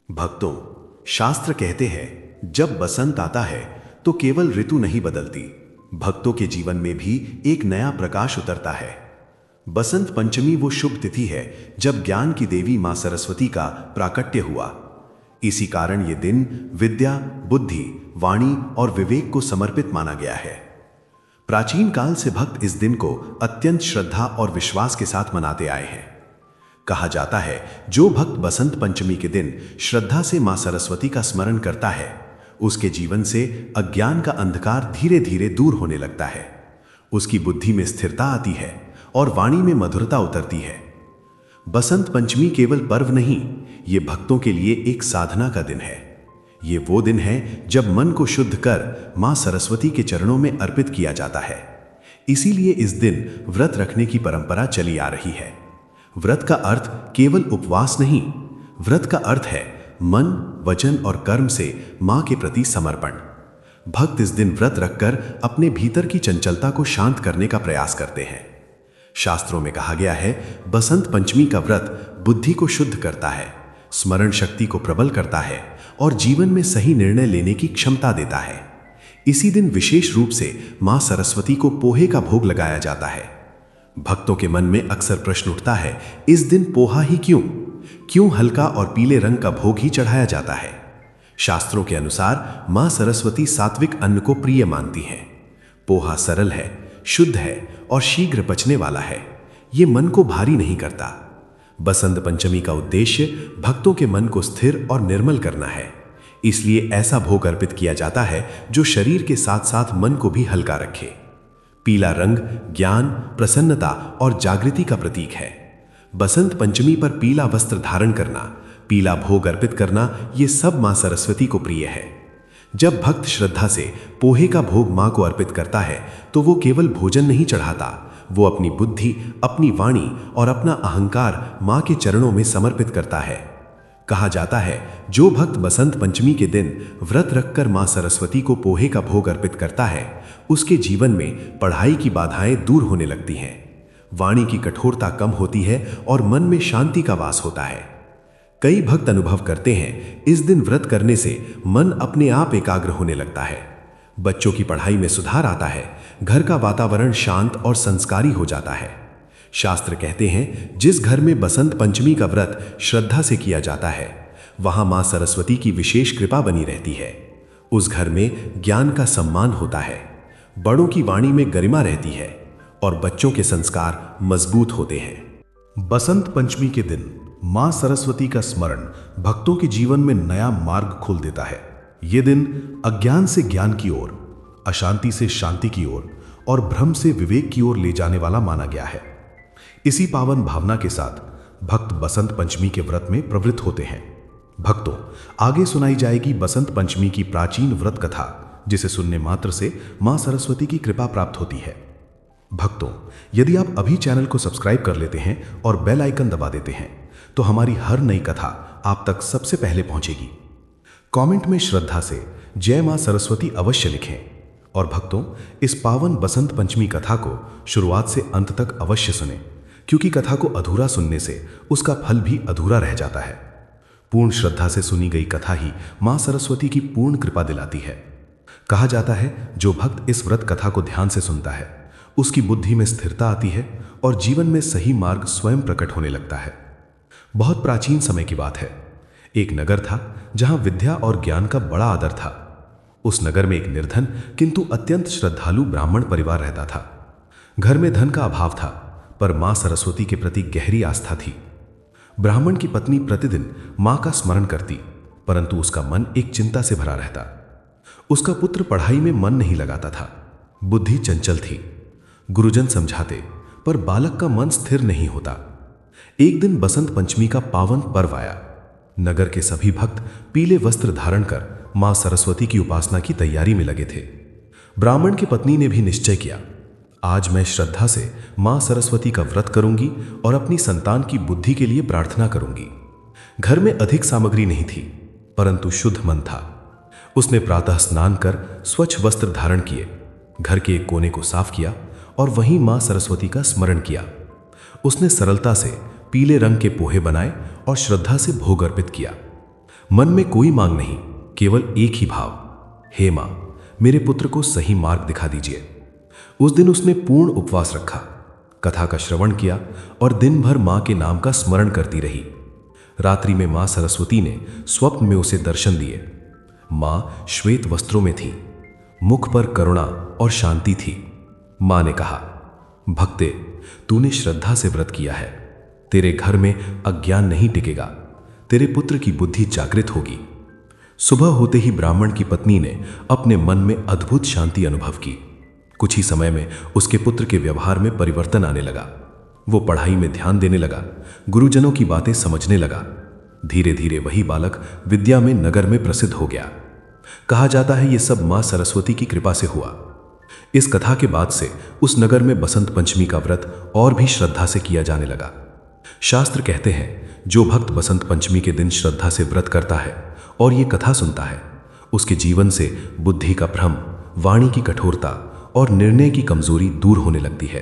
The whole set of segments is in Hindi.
भक्तों, शास्त्र कहते हैं जब बसंत आता है तो केवल ऋतु नहीं बदलती, भक्तों के जीवन में भी एक नया प्रकाश उतरता है। बसंत पंचमी वो शुभ तिथि है जब ज्ञान की देवी मां सरस्वती का प्राकट्य हुआ। इसी कारण ये दिन विद्या, बुद्धि, वाणी और विवेक को समर्पित माना गया है। प्राचीन काल से भक्त इस दिन को अत्यंत श्रद्धा और विश्वास के साथ मनाते आए हैं। कहा जाता है जो भक्त बसंत पंचमी के दिन श्रद्धा से मां सरस्वती का स्मरण करता है, उसके जीवन से अज्ञान का अंधकार धीरे धीरे दूर होने लगता है, उसकी बुद्धि में स्थिरता आती है और वाणी में मधुरता उतरती है। बसंत पंचमी केवल पर्व नहीं, ये भक्तों के लिए एक साधना का दिन है। ये वो दिन है जब मन को शुद्ध कर मां सरस्वती के चरणों में अर्पित किया जाता है। इसीलिए इस दिन व्रत रखने की परंपरा चली आ रही है। व्रत का अर्थ केवल उपवास नहीं, व्रत का अर्थ है मन, वचन और कर्म से मां के प्रति समर्पण। भक्त इस दिन व्रत रखकर अपने भीतर की चंचलता को शांत करने का प्रयास करते हैं। शास्त्रों में कहा गया है बसंत पंचमी का व्रत बुद्धि को शुद्ध करता है, स्मरण शक्ति को प्रबल करता है और जीवन में सही निर्णय लेने की क्षमता देता है। इसी दिन विशेष रूप से मां सरस्वती को पोहे का भोग लगाया जाता है। भक्तों के मन में अक्सर प्रश्न उठता है, इस दिन पोहा ही क्यों हल्का और पीले रंग का भोग ही चढ़ाया जाता है? शास्त्रों के अनुसार मां सरस्वती सात्विक अन्न को प्रिय मानती हैं। पोहा सरल है, शुद्ध है और शीघ्र पचने वाला है। ये मन को भारी नहीं करता। बसंत पंचमी का उद्देश्य भक्तों के मन को स्थिर और निर्मल करना है। इसलिए ऐसा भोग अर्पित किया जाता है जो शरीर के साथ साथ मन को भी हल्का रखे। पीला रंग ज्ञान, प्रसन्नता और जागृति का प्रतीक है। बसंत पंचमी पर पीला वस्त्र धारण करना, पीला भोग अर्पित करना, ये सब मां सरस्वती को प्रिय है। जब भक्त श्रद्धा से पोहे का भोग मां को अर्पित करता है तो वो केवल भोजन नहीं चढ़ाता, वो अपनी बुद्धि, अपनी वाणी और अपना अहंकार मां के चरणों में समर्पित करता है। कहा जाता है जो भक्त बसंत पंचमी के दिन व्रत रखकर मां सरस्वती को पोहे का भोग अर्पित करता है, उसके जीवन में पढ़ाई की बाधाएं दूर होने लगती हैं, वाणी की कठोरता कम होती है और मन में शांति का वास होता है। कई भक्त अनुभव करते हैं इस दिन व्रत करने से मन अपने आप एकाग्र होने लगता है, बच्चों की पढ़ाई में सुधार आता है, घर का वातावरण शांत और संस्कारी हो जाता है। शास्त्र कहते हैं जिस घर में बसंत पंचमी का व्रत श्रद्धा से किया जाता है, वहां मां सरस्वती की विशेष कृपा बनी रहती है। उस घर में ज्ञान का सम्मान होता है, बड़ों की वाणी में गरिमा रहती है और बच्चों के संस्कार मजबूत होते हैं। बसंत पंचमी के दिन मां सरस्वती का स्मरण भक्तों के जीवन में नया मार्ग खोल देता है। ये दिन अज्ञान से ज्ञान की ओर, अशांति से शांति की ओर और भ्रम से विवेक की ओर ले जाने वाला माना गया है। इसी पावन भावना के साथ भक्त बसंत पंचमी के व्रत में प्रवृत्त होते हैं। भक्तों, आगे सुनाई जाएगी बसंत पंचमी की प्राचीन व्रत कथा, जिसे सुनने मात्र से मां सरस्वती की कृपा प्राप्त होती है। भक्तों, यदि आप अभी चैनल को सब्सक्राइब कर लेते हैं और बेल आइकन दबा देते हैं तो हमारी हर नई कथा आप तक सबसे पहले पहुंचेगी। कमेंट में श्रद्धा से जय मां सरस्वती अवश्य लिखें और भक्तों, इस पावन बसंत पंचमी कथा को शुरुआत से अंत तक अवश्य सुनें, क्योंकि कथा को अधूरा सुनने से उसका फल भी अधूरा रह जाता है। पूर्ण श्रद्धा से सुनी गई कथा ही मां सरस्वती की पूर्ण कृपा दिलाती है। कहा जाता है जो भक्त इस व्रत कथा को ध्यान से सुनता है, उसकी बुद्धि में स्थिरता आती है और जीवन में सही मार्ग स्वयं प्रकट होने लगता है। बहुत प्राचीन समय की बात है। एक नगर था जहां विद्या और ज्ञान का बड़ा आदर था। उस नगर में एक निर्धन किंतु अत्यंत श्रद्धालु ब्राह्मण परिवार रहता था। घर में धन का अभाव था, पर मां सरस्वती के प्रति गहरी आस्था थी। ब्राह्मण की पत्नी प्रतिदिन मां का स्मरण करती, परंतु उसका मन एक चिंता से भरा रहता। उसका पुत्र पढ़ाई में मन नहीं लगाता था, बुद्धि चंचल थी। गुरुजन समझाते, पर बालक का मन स्थिर नहीं होता। एक दिन बसंत पंचमी का पावन पर्व आया। नगर के सभी भक्त पीले वस्त्र धारण कर मां सरस्वती की उपासना की तैयारी में लगे थे। ब्राह्मण की पत्नी ने भी निश्चय किया, आज मैं श्रद्धा से मां सरस्वती का व्रत करूंगी और अपनी संतान की बुद्धि के लिए प्रार्थना करूंगी। घर में अधिक सामग्री नहीं थी, परंतु शुद्ध मन था। उसने प्रातः स्नान कर स्वच्छ वस्त्र धारण किए, घर के एक कोने को साफ किया और वहीं मां सरस्वती का स्मरण किया। उसने सरलता से पीले रंग के पोहे बनाए और श्रद्धा से भोग अर्पित किया। मन में कोई मांग नहीं, केवल एक ही भाव, हे मां, मेरे पुत्र को सही मार्ग दिखा दीजिए। उस दिन उसने पूर्ण उपवास रखा, कथा का श्रवण किया और दिन भर मां के नाम का स्मरण करती रही। रात्रि में मां सरस्वती ने स्वप्न में उसे दर्शन दिए। मां श्वेत वस्त्रों में थी, मुख पर करुणा और शांति थी। मां ने कहा, भक्ते, तूने श्रद्धा से व्रत किया है, तेरे घर में अज्ञान नहीं टिकेगा, तेरे पुत्र की बुद्धि जागृत होगी। सुबह होते ही ब्राह्मण की पत्नी ने अपने मन में अद्भुत शांति अनुभव की। कुछ ही समय में उसके पुत्र के व्यवहार में परिवर्तन आने लगा। वो पढ़ाई में ध्यान देने लगा, गुरुजनों की बातें समझने लगा। धीरे धीरे वही बालक विद्या में नगर में प्रसिद्ध हो गया। कहा जाता है ये सब मां सरस्वती की कृपा से हुआ। इस कथा के बाद से उस नगर में बसंत पंचमी का व्रत और भी श्रद्धा से किया जाने लगा। शास्त्र कहते हैं, जो भक्त बसंत पंचमी के दिन श्रद्धा से व्रत करता है और ये कथा सुनता है, उसके जीवन से बुद्धि का भ्रम, वाणी की कठोरता और निर्णय की कमजोरी दूर होने लगती है।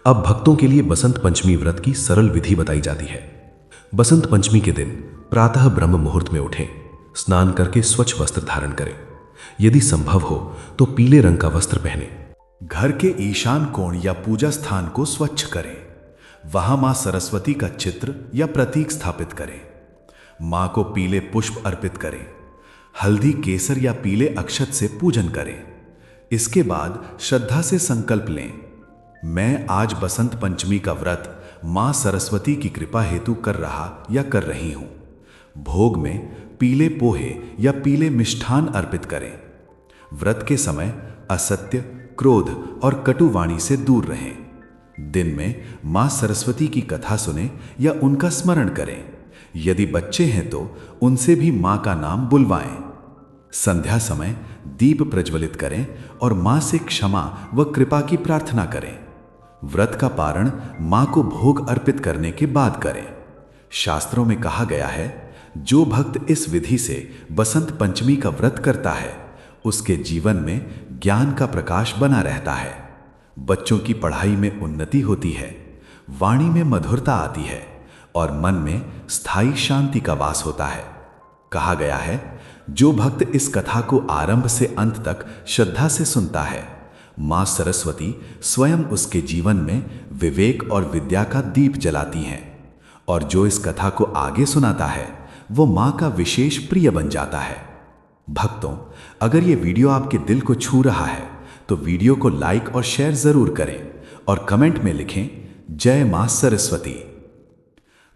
अब भक्तों के लिए बसंत पंचमी व्रत की सरल विधि बताई जाती है। बसंत पंचमी के दिन प्रातः ब्रह्म मुहूर्त में उठें, स्नान करके स्वच्छ वस्त्र धारण करें। यदि संभव हो तो पीले रंग का वस्त्र पहने। घर के ईशान कोण या पूजा स्थान को स्वच्छ करें। वहां मां सरस्वती का चित्र या प्रतीक स्थापित करें। मां को पीले पुष्प अर्पित करें। हल्दी, केसर या पीले अक्षत से पूजन करें। इसके बाद श्रद्धा से संकल्प लें, मैं आज बसंत पंचमी का व्रत मां सरस्वती की कृपा हेतु कर रहा या कर रही हूं। भोग में पीले पोहे या पीले मिष्ठान अर्पित करें। व्रत के समय असत्य, क्रोध और कटु वाणी से दूर रहें। दिन में मां सरस्वती की कथा सुने या उनका स्मरण करें। यदि बच्चे हैं तो उनसे भी मां का नाम बुलवाएं। संध्या समय दीप प्रज्वलित करें और मां से क्षमा व कृपा की प्रार्थना करें। व्रत का पारण मां को भोग अर्पित करने के बाद करें। शास्त्रों में कहा गया है, जो भक्त इस विधि से बसंत पंचमी का व्रत करता है, उसके जीवन में ज्ञान का प्रकाश बना रहता है। बच्चों की पढ़ाई में उन्नति होती है, वाणी में मधुरता आती है और मन में स्थायी शांति का वास होता है। कहा गया है, जो भक्त इस कथा को आरंभ से अंत तक श्रद्धा से सुनता है, मां सरस्वती स्वयं उसके जीवन में विवेक और विद्या का दीप जलाती हैं। और जो इस कथा को आगे सुनाता है, वो मां का विशेष प्रिय बन जाता है। भक्तों, अगर ये वीडियो आपके दिल को छू रहा है तो वीडियो को लाइक और शेयर जरूर करें और कमेंट में लिखें, जय मां सरस्वती।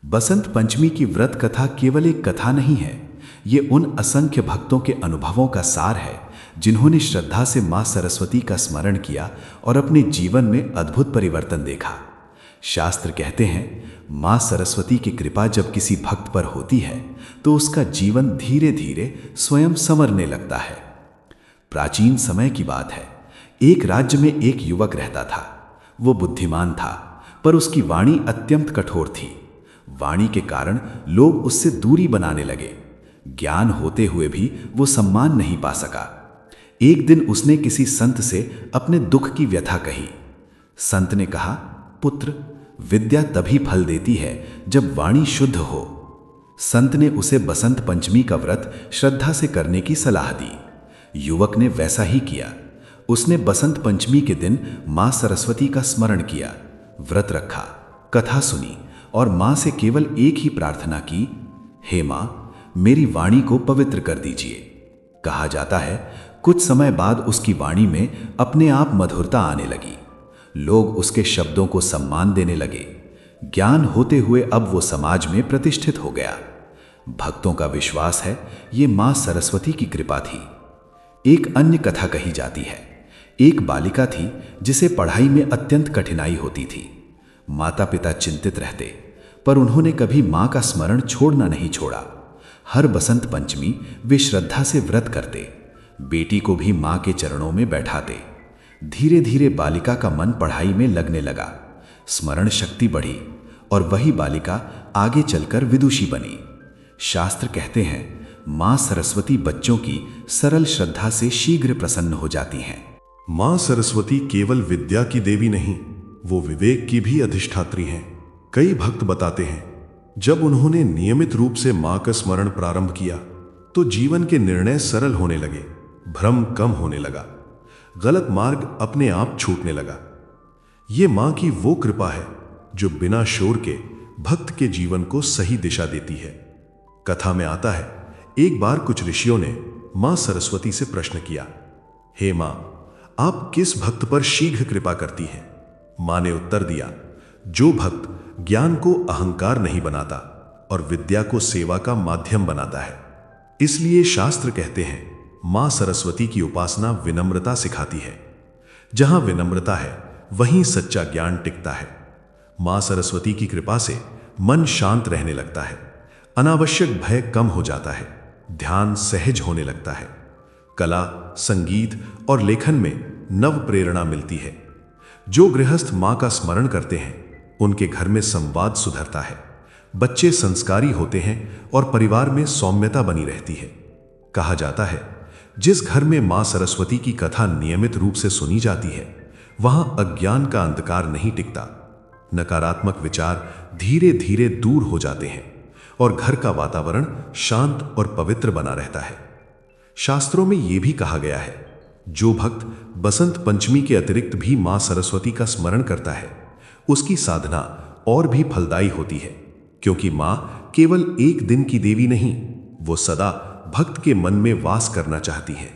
बसंत पंचमी की व्रत कथा केवल एक कथा नहीं है, ये उन असंख्य भक्तों के अनुभवों का सार है जिन्होंने श्रद्धा से मां सरस्वती का स्मरण किया और अपने जीवन में अद्भुत परिवर्तन देखा। शास्त्र कहते हैं, मां सरस्वती की कृपा जब किसी भक्त पर होती है तो उसका जीवन धीरे धीरे स्वयं संवरने लगता है। प्राचीन समय की बात है, एक राज्य में एक युवक रहता था। वो बुद्धिमान था, पर उसकी वाणी अत्यंत कठोर थी। वाणी के कारण लोग उससे दूरी बनाने लगे। ज्ञान होते हुए भी वो सम्मान नहीं पा सका। एक दिन उसने किसी संत से अपने दुख की व्यथा कही। संत ने कहा, पुत्र, विद्या तभी फल देती है जब वाणी शुद्ध हो। संत ने उसे बसंत पंचमी का व्रत श्रद्धा से करने की सलाह दी। युवक ने वैसा ही किया। उसने बसंत पंचमी के दिन मां सरस्वती का स्मरण किया, व्रत रखा, कथा सुनी और मां से केवल एक ही प्रार्थना की, हे मां, मेरी वाणी को पवित्र कर दीजिए। कहा जाता है, कुछ समय बाद उसकी वाणी में अपने आप मधुरता आने लगी। लोग उसके शब्दों को सम्मान देने लगे। ज्ञान होते हुए अब वो समाज में प्रतिष्ठित हो गया। भक्तों का विश्वास है, ये मां सरस्वती की कृपा थी। एक अन्य कथा कही जाती है। एक बालिका थी जिसे पढ़ाई में अत्यंत कठिनाई होती थी। माता पिता चिंतित रहते, पर उन्होंने कभी मां का स्मरण छोड़ना नहीं छोड़ा। हर बसंत पंचमी वे श्रद्धा से व्रत करते, बेटी को भी मां के चरणों में बैठाते। धीरे धीरे बालिका का मन पढ़ाई में लगने लगा, स्मरण शक्ति बढ़ी और वही बालिका आगे चलकर विदुषी बनी। शास्त्र कहते हैं, मां सरस्वती बच्चों की सरल श्रद्धा से शीघ्र प्रसन्न हो जाती हैं। मां सरस्वती केवल विद्या की देवी नहीं, वो विवेक की भी अधिष्ठात्री हैं। कई भक्त बताते हैं, जब उन्होंने नियमित रूप से मां का स्मरण प्रारंभ किया तो जीवन के निर्णय सरल होने लगे, भ्रम कम होने लगा, गलत मार्ग अपने आप छूटने लगा। ये मां की वो कृपा है जो बिना शोर के भक्त के जीवन को सही दिशा देती है। कथा में आता है, एक बार कुछ ऋषियों ने मां सरस्वती से प्रश्न किया, हे मां, आप किस भक्त पर शीघ्र कृपा करती हैं? मां ने उत्तर दिया, जो भक्त ज्ञान को अहंकार नहीं बनाता और विद्या को सेवा का माध्यम बनाता है। इसलिए शास्त्र कहते हैं, मां सरस्वती की उपासना विनम्रता सिखाती है। जहां विनम्रता है वहीं सच्चा ज्ञान टिकता है। मां सरस्वती की कृपा से मन शांत रहने लगता है, अनावश्यक भय कम हो जाता है, ध्यान सहज होने लगता है, कला, संगीत और लेखन में नव प्रेरणा मिलती है। जो गृहस्थ मां का स्मरण करते हैं उनके घर में संवाद सुधरता है, बच्चे संस्कारी होते हैं और परिवार में सौम्यता बनी रहती है। कहा जाता है, जिस घर में मां सरस्वती की कथा नियमित रूप से सुनी जाती है वहां अज्ञान का अंधकार नहीं टिकता, नकारात्मक विचार धीरे धीरे दूर हो जाते हैं और घर का वातावरण शांत और पवित्र बना रहता है। शास्त्रों में यह भी कहा गया है, जो भक्त बसंत पंचमी के अतिरिक्त भी मां सरस्वती का स्मरण करता है उसकी साधना और भी फलदायी होती है, क्योंकि मां केवल एक दिन की देवी नहीं, वो सदा भक्त के मन में वास करना चाहती हैं।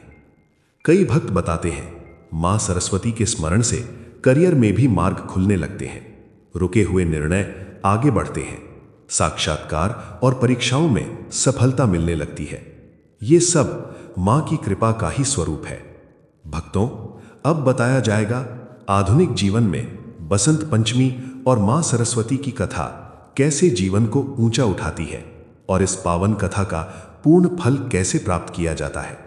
कई भक्त बताते हैं, मां सरस्वती के स्मरण से करियर में भी मार्ग खुलने लगते हैं, रुके हुए निर्णय आगे बढ़ते हैं, साक्षात्कार और परीक्षाओं में सफलता मिलने लगती है। ये सब मां की कृपा का ही स्वरूप है। भक्तों, अब बताया जाएगा आधुनिक जीवन में बसंत पंचमी और मां सरस्वती की कथा कैसे जीवन को ऊंचा उठाती है और इस पावन कथा का पूर्ण फल कैसे प्राप्त किया जाता है।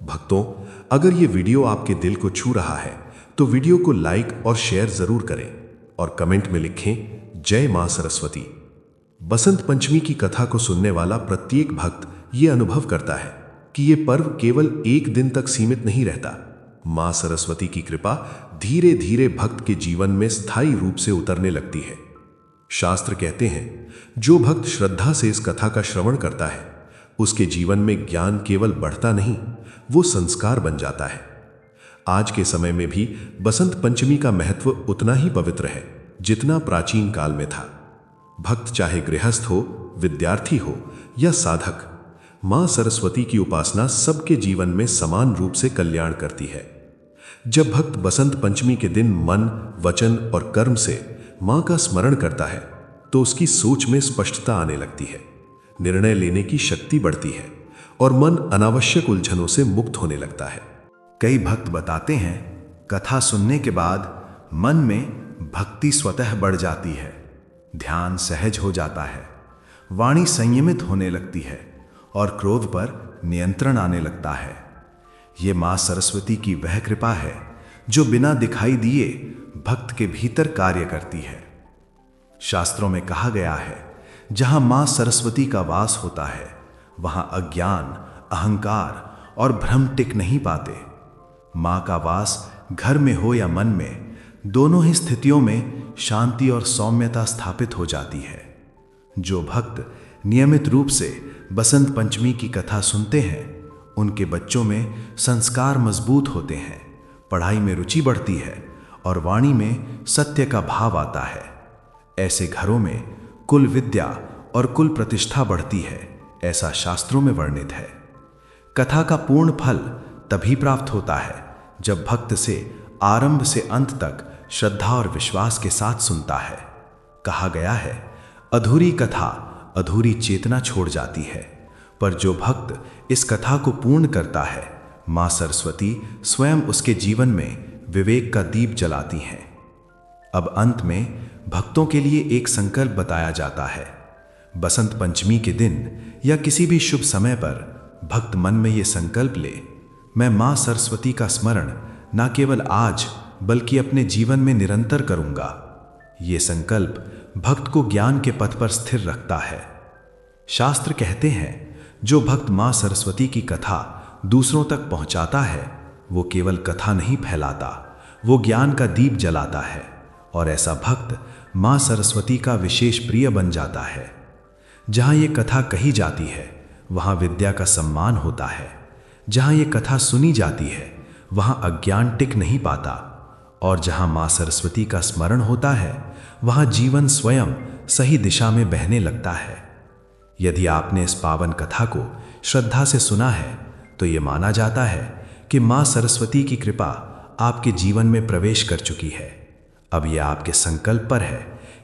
भक्तों, अगर ये वीडियो आपके दिल को छू रहा है तो वीडियो को लाइक और शेयर जरूर करें और कमेंट में लिखें, जय मां सरस्वती। बसंत पंचमी की कथा को सुनने वाला प्रत्येक भक्त ये अनुभव करता है कि ये पर्व केवल एक दिन तक सीमित नहीं रहता। मां सरस्वती की कृपा धीरे धीरे भक्त के जीवन में स्थायी रूप से उतरने लगती है। शास्त्र कहते हैं, जो भक्त श्रद्धा से इस कथा का श्रवण करता है उसके जीवन में ज्ञान केवल बढ़ता नहीं, वो संस्कार बन जाता है। आज के समय में भी बसंत पंचमी का महत्व उतना ही पवित्र है जितना प्राचीन काल में था। भक्त चाहे गृहस्थ हो, विद्यार्थी हो या साधक, मां सरस्वती की उपासना सबके जीवन में समान रूप से कल्याण करती है। जब भक्त बसंत पंचमी के दिन मन, वचन और कर्म से मां का स्मरण करता है तो उसकी सोच में स्पष्टता आने लगती है, निर्णय लेने की शक्ति बढ़ती है और मन अनावश्यक उलझनों से मुक्त होने लगता है। कई भक्त बताते हैं, कथा सुनने के बाद मन में भक्ति स्वतः बढ़ जाती है, ध्यान सहज हो जाता है, वाणी संयमित होने लगती है और क्रोध पर नियंत्रण आने लगता है। ये मां सरस्वती की वह कृपा है जो बिना दिखाई दिए भक्त के भीतर कार्य करती है। शास्त्रों में कहा गया है, जहां मां सरस्वती का वास होता है वहां अज्ञान, अहंकार और भ्रम टिक नहीं पाते। मां का वास घर में हो या मन में, दोनों ही स्थितियों में शांति और सौम्यता स्थापित हो जाती है। जो भक्त नियमित रूप से बसंत पंचमी की कथा सुनते हैं उनके बच्चों में संस्कार मजबूत होते हैं, पढ़ाई में रुचि बढ़ती है और वाणी में सत्य का भाव आता है। ऐसे घरों में कुल विद्या और कुल प्रतिष्ठा बढ़ती है, ऐसा शास्त्रों में वर्णित है। कथा का पूर्ण फल तभी प्राप्त होता है जब भक्त से आरंभ से अंत तक श्रद्धा और विश्वास के साथ सुनता है। कहा गया है, अधूरी कथा अधूरी चेतना छोड़ जाती है, पर जो भक्त इस कथा को पूर्ण करता है मां सरस्वती स्वयं उसके जीवन में विवेक का दीप जलाती हैं। अब अंत में भक्तों के लिए एक संकल्प बताया जाता है। बसंत पंचमी के दिन या किसी भी शुभ समय पर भक्त मन में ये संकल्प ले, मैं मां सरस्वती का स्मरण न केवल आज बल्कि अपने जीवन में निरंतर करूंगा। ये संकल्प भक्त को ज्ञान के पथ पर स्थिर रखता है। शास्त्र कहते हैं, जो भक्त मां सरस्वती की कथा दूसरों तक पहुंचाता है वो केवल कथा नहीं फैलाता, वो ज्ञान का दीप जलाता है और ऐसा भक्त मां सरस्वती का विशेष प्रिय बन जाता है। जहाँ ये कथा कही जाती है वहाँ विद्या का सम्मान होता है। जहाँ ये कथा सुनी जाती है वहाँ अज्ञान टिक नहीं पाता, और जहाँ माँ सरस्वती का स्मरण होता है वहाँ जीवन स्वयं सही दिशा में बहने लगता है। यदि आपने इस पावन कथा को श्रद्धा से सुना है तो ये माना जाता है कि माँ सरस्वती की कृपा आपके जीवन में प्रवेश कर चुकी है। अब यह आपके संकल्प पर है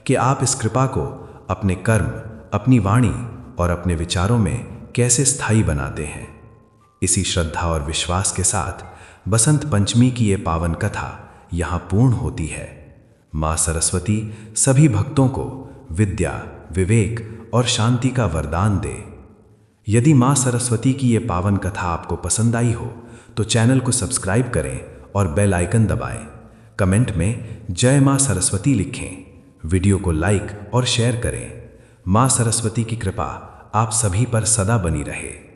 कि आप इस कृपा को अपने कर्म, अपनी वाणी और अपने विचारों में कैसे स्थायी बनाते हैं। इसी श्रद्धा और विश्वास के साथ बसंत पंचमी की ये पावन कथा यहाँ पूर्ण होती है। माँ सरस्वती सभी भक्तों को विद्या, विवेक और शांति का वरदान दे। यदि माँ सरस्वती की ये पावन कथा आपको पसंद आई हो तो चैनल को सब्सक्राइब करें और बेल आइकन दबाएं। कमेंट में जय माँ सरस्वती लिखें। वीडियो को लाइक और शेयर करें। माँ सरस्वती की कृपा आप सभी पर सदा बनी रहे।